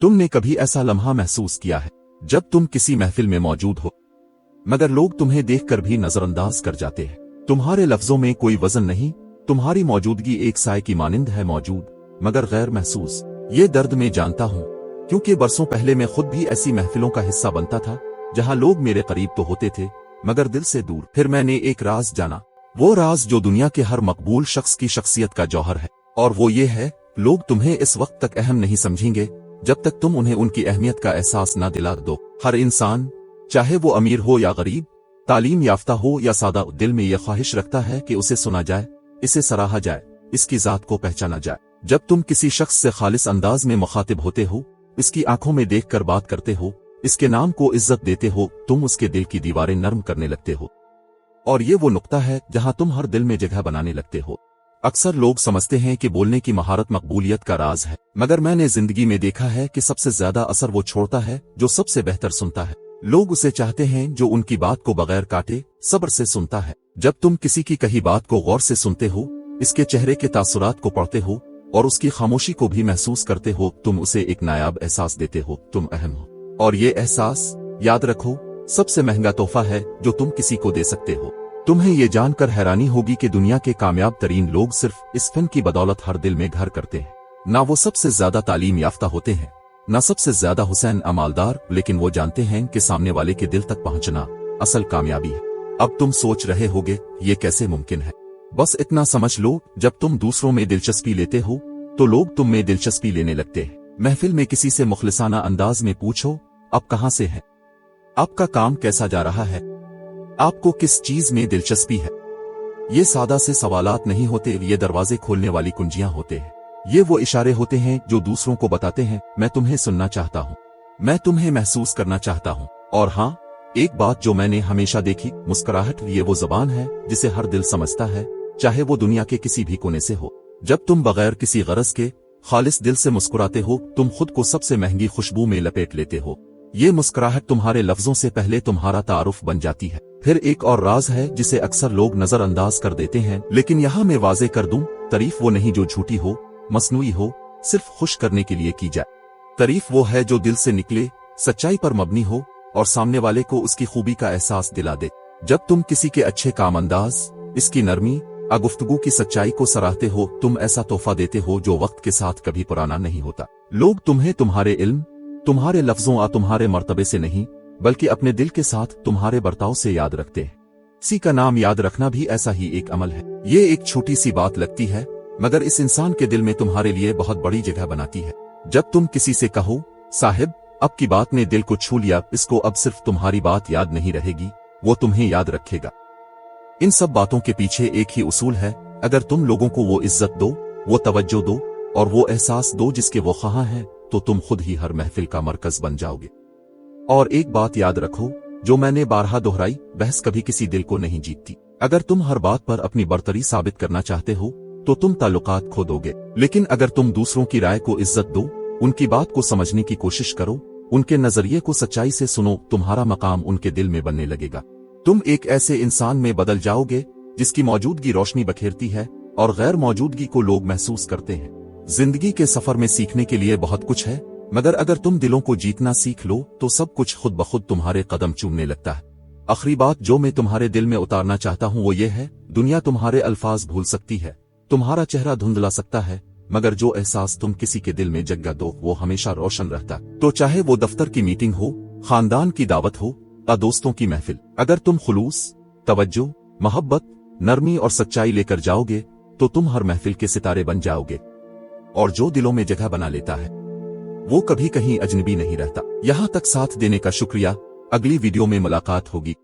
तुमने कभी ऐसा लम्हा महसूस किया है जब तुम किसी महफिल में मौजूद हो मगर लोग तुम्हें देखकर भी नजरअंदाज कर जाते हैं? तुम्हारे लफ्जों में कोई वजन नहीं, तुम्हारी मौजूदगी एक साए की मानिंद है, मौजूद मगर गैर महसूस। ये दर्द मैं जानता हूँ, क्योंकि बरसों पहले मैं खुद भी ऐसी महफिलों का हिस्सा बनता था जहाँ लोग मेरे करीब तो होते थे मगर दिल से दूर। फिर मैंने एक राज जाना, वो राज जो दुनिया के हर मकबूल शख्स की शख्सियत का जौहर है, और वो ये है, लोग तुम्हें इस वक्त तक अहम नहीं समझेंगे जब तक तुम उन्हें उनकी अहमियत का एहसास न दिला दो। हर इंसान, चाहे वो अमीर हो या गरीब, तालीम याफ्ता हो या सादा, दिल में यह ख्वाहिश रखता है कि उसे सुना जाए, इसे सराहा जाए, इसकी जात को पहचाना जाए। जब तुम किसी शख्स से खालिस अंदाज में मुखातिब होते हो, इसकी आंखों में देखकर बात करते हो, इसके नाम को इज्जत देते हो, तुम उसके दिल की दीवारें नर्म करने लगते हो। और ये वो नुक्ता है जहां तुम हर दिल में जगह बनाने लगते हो। अक्सर लोग समझते हैं कि बोलने की महारत मकबूलियत का राज है, मगर मैंने जिंदगी में देखा है कि सबसे ज्यादा असर वो छोड़ता है जो सबसे बेहतर सुनता है। लोग उसे चाहते हैं जो उनकी बात को बगैर काटे सब्र से सुनता है। जब तुम किसी की कही बात को गौर से सुनते हो, इसके चेहरे के तासुरात को पढ़ते हो और उसकी खामोशी को भी महसूस करते हो, तुम उसे एक नायाब एहसास देते हो, तुम अहम हो। और ये एहसास, याद रखो, सबसे महंगा तोहफा है जो तुम किसी को दे सकते हो। तुम्हें ये जानकर हैरानी होगी कि दुनिया के कामयाब तरीन लोग सिर्फ इस फन की बदौलत हर दिल में घर करते हैं। ना वो सबसे ज्यादा तालीम याफ्ता होते हैं, ना सबसे ज्यादा हुसैन अमालदार, लेकिन वो जानते हैं कि सामने वाले के दिल तक पहुंचना असल कामयाबी है। अब तुम सोच रहे होगे ये कैसे मुमकिन है? बस इतना समझ लो, जब तुम दूसरों में दिलचस्पी लेते हो तो लोग तुम में दिलचस्पी लेने लगते हैं। महफिल में किसी से मुखलिसाना अंदाज में पूछो, आप कहां से हैं? आपका काम कैसा जा रहा है? आपको किस चीज में दिलचस्पी है? ये सादा से सवालात नहीं होते, ये दरवाजे खोलने वाली कुंजियां होते हैं। ये वो इशारे होते हैं जो दूसरों को बताते हैं, मैं तुम्हें सुनना चाहता हूँ, मैं तुम्हें महसूस करना चाहता हूँ। और हाँ, एक बात जो मैंने हमेशा देखी, मुस्कुराहट ये वो जबान है जिसे हर दिल समझता है, चाहे वो दुनिया के किसी भी कोने से हो। जब तुम बगैर किसी गरज के खालिस दिल से मुस्कुराते हो, तुम खुद को सबसे महंगी खुशबू में लपेट लेते हो। ये मुस्कुराहट तुम्हारे लफ्जों से पहले तुम्हारा तारुफ बन जाती है। फिर एक और राज है जिसे अक्सर लोग नजरअंदाज कर देते हैं, लेकिन यहाँ मैं वाजे कर दूं, तारीफ वो नहीं जो झूठी हो, मसनूई हो, सिर्फ खुश करने के लिए की जाए। तारीफ वो है जो दिल से निकले, सच्चाई पर मबनी हो और सामने वाले को उसकी खूबी का एहसास दिला दे। जब तुम किसी के अच्छे काम अंदाज, इसकी नरमी, गुफ्तगू की सच्चाई को सराहते हो, तुम ऐसा तोहफा देते हो जो वक्त के साथ कभी पुराना नहीं होता। लोग तुम्हें तुम्हारे इल्म, तुम्हारे लफ्जों और तुम्हारे मर्तबे से नहीं, बल्कि अपने दिल के साथ तुम्हारे बर्ताव से याद रखते हैं। किसी का नाम याद रखना भी ऐसा ही एक अमल है। ये एक छोटी सी बात लगती है, मगर इस इंसान के दिल में तुम्हारे लिए बहुत बड़ी जगह बनाती है। जब तुम किसी से कहो, साहिब, अब की बात ने दिल को छू लिया, इसको अब सिर्फ तुम्हारी बात याद नहीं रहेगी, वो तुम्हें याद रखेगा। इन सब बातों के पीछे एक ही उसूल है, अगर तुम लोगों को वो इज्जत दो, वो तवज्जो दो और वो एहसास दो जिसके वो ख्वाह हैं, तो तुम खुद ही हर महफिल का मरकज बन जाओगे। और एक बात याद रखो, जो मैंने बारहा दोहराई, बहस कभी किसी दिल को नहीं जीतती। अगर तुम हर बात पर अपनी बर्तरी साबित करना चाहते हो तो तुम ताल्लुकात खो दोगे, लेकिन अगर तुम दूसरों की राय को इज्जत दो, उनकी बात को समझने की कोशिश करो, उनके नजरिए को सच्चाई से सुनो, तुम्हारा मकाम उनके दिल में बनने लगेगा। तुम एक ऐसे इंसान में बदल जाओगे जिसकी मौजूदगी रोशनी बखेरती है और गैर मौजूदगी को लोग महसूस करते हैं। जिंदगी के सफर में सीखने के लिए बहुत कुछ है, मगर अगर तुम दिलों को जीतना सीख लो तो सब कुछ खुद ब खुद तुम्हारे कदम चूमने लगता है। आखिरी बात जो मैं तुम्हारे दिल में उतारना चाहता हूँ वो ये है, दुनिया तुम्हारे अल्फाज भूल सकती है, तुम्हारा चेहरा धुंधला सकता है, मगर जो एहसास तुम किसी के दिल में जगह दो वो हमेशा रोशन रहता। तो चाहे वो दफ्तर की मीटिंग हो, खानदान की दावत हो या दोस्तों की महफिल, अगर तुम खुलूस, तवज्जो, मोहब्बत, नरमी और सच्चाई लेकर जाओगे तो तुम हर महफिल के सितारे बन जाओगे। और जो दिलों में जगह बना लेता है वो कभी कहीं अजनबी नहीं रहता। यहाँ तक साथ देने का शुक्रिया। अगली वीडियो में मुलाकात होगी।